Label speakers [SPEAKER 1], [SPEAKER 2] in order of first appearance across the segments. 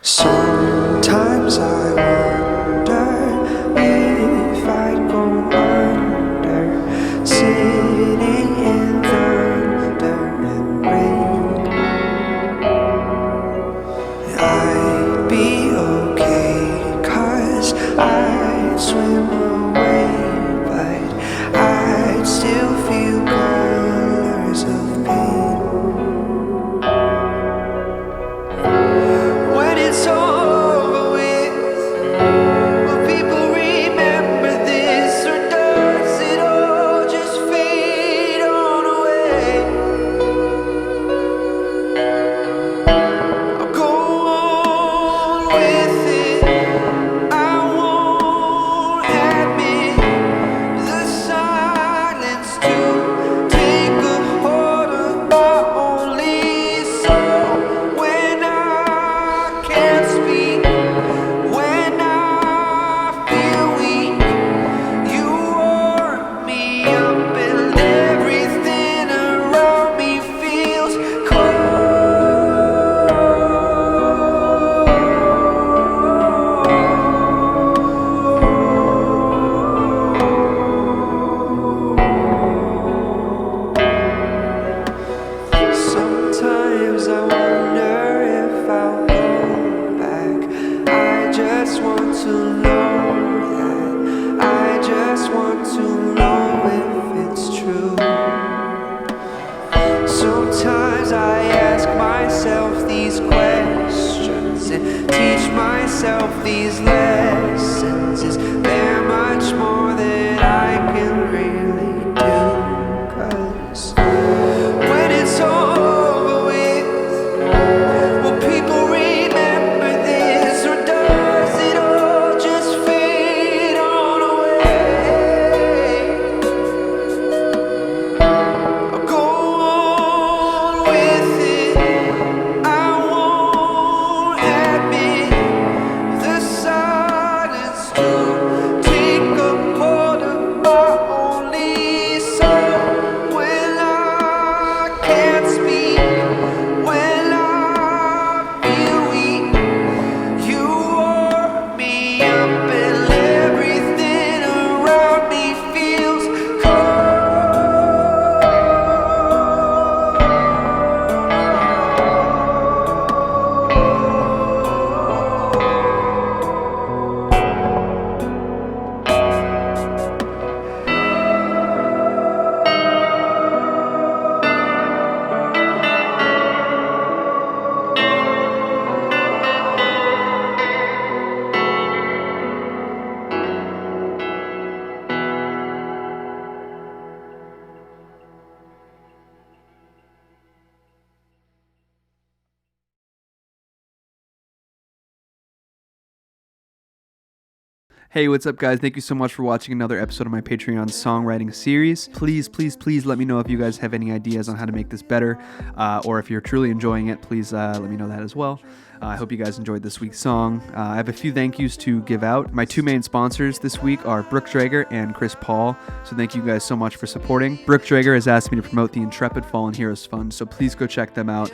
[SPEAKER 1] Sometimes I wonder if I'd go under, sitting in thunder and rain. I'd be okay, 'cause I'd swim away, but I'd still feel colors of pain. When it's over with, will people remember this, or does it all just fade on away? I'll go on with it, I won't admit the silence to take a hold of my only soul. When I can't speak, when I feel weak, you warm me up and everything around me feels Sometimes I wonder if I'll go back. I just want to know that. I just want to know if it's true. Sometimes I ask myself these questions and teach myself these lessons. Is there much more that I can really do? 'Cause when it's over with, will people remember this, or does it all just fade on away? I'll go on with it, I won't admit the silence to take a hold of my only soul. When I can't speak, when I feel weak, you warm me up and everything around me feels
[SPEAKER 2] Hey, what's up, guys? Thank you so much for watching another episode of my Patreon songwriting series. Please let me know if you guys have any ideas on how to make this better, or if you're truly enjoying it, please let me know that as well. I hope you guys enjoyed this week's song. I have a few thank yous to give out. My two main sponsors this week are Brooke Dreger and Chris Paul, so thank you guys so much for supporting. Brooke Dreger has asked me to promote the Intrepid Fallen Heroes Fund, so please go check them out.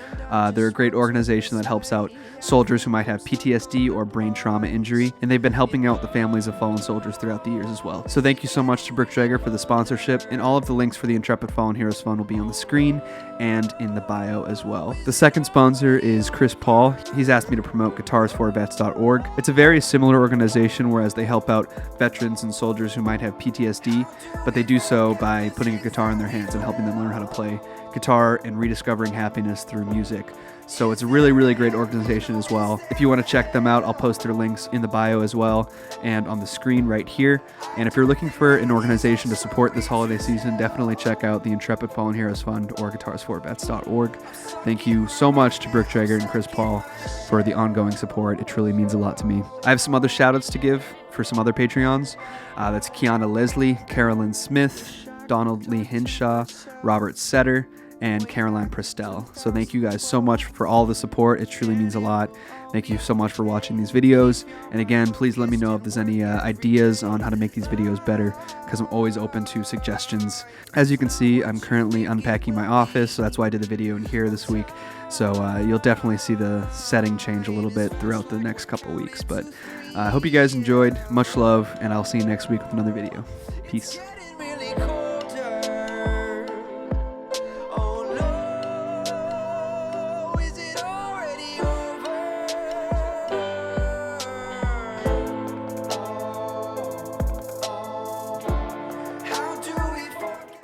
[SPEAKER 2] They're a great organization that helps out soldiers who might have PTSD or brain trauma injury, and they've been helping out the families of fallen soldiers throughout the years as well. So thank you so much to Brooke Dreger for the sponsorship, and all of the links for the Intrepid Fallen Heroes Fund will be on the screen and in the bio as well. The second sponsor is Chris Paul. He's asked me to promote guitarsforvets.org. It's a very similar organization, whereas they help out veterans and soldiers who might have PTSD, but they do so by putting a guitar in their hands and helping them learn how to play guitar and rediscovering happiness through music. So it's a really, really great organization as well. If you want to check them out, I'll post their links in the bio as well and on the screen right here. And if you're looking for an organization to support this holiday season, definitely check out the Intrepid Fallen Heroes Fund or guitarsforvets.org. Thank you so much to Brooke Dreger and Chris Paul for the ongoing support. It truly means a lot to me. I have some other shout outs to give for some other Patreons. That's Kianna Lesley, Carolyn Smith, Donald Lee Hinshaw, Robert Setter, and Caroline Prestel. So thank you guys so much for all the support. It truly means a lot. Thank you so much for watching these videos. And again, please let me know if there's any ideas on how to make these videos better, because I'm always open to suggestions. As you can see, I'm currently unpacking my office, so that's why I did the video in here this week. So you'll definitely see the setting change a little bit throughout the next couple weeks. But I hope you guys enjoyed. Much love, and I'll see you next week with another video. Peace.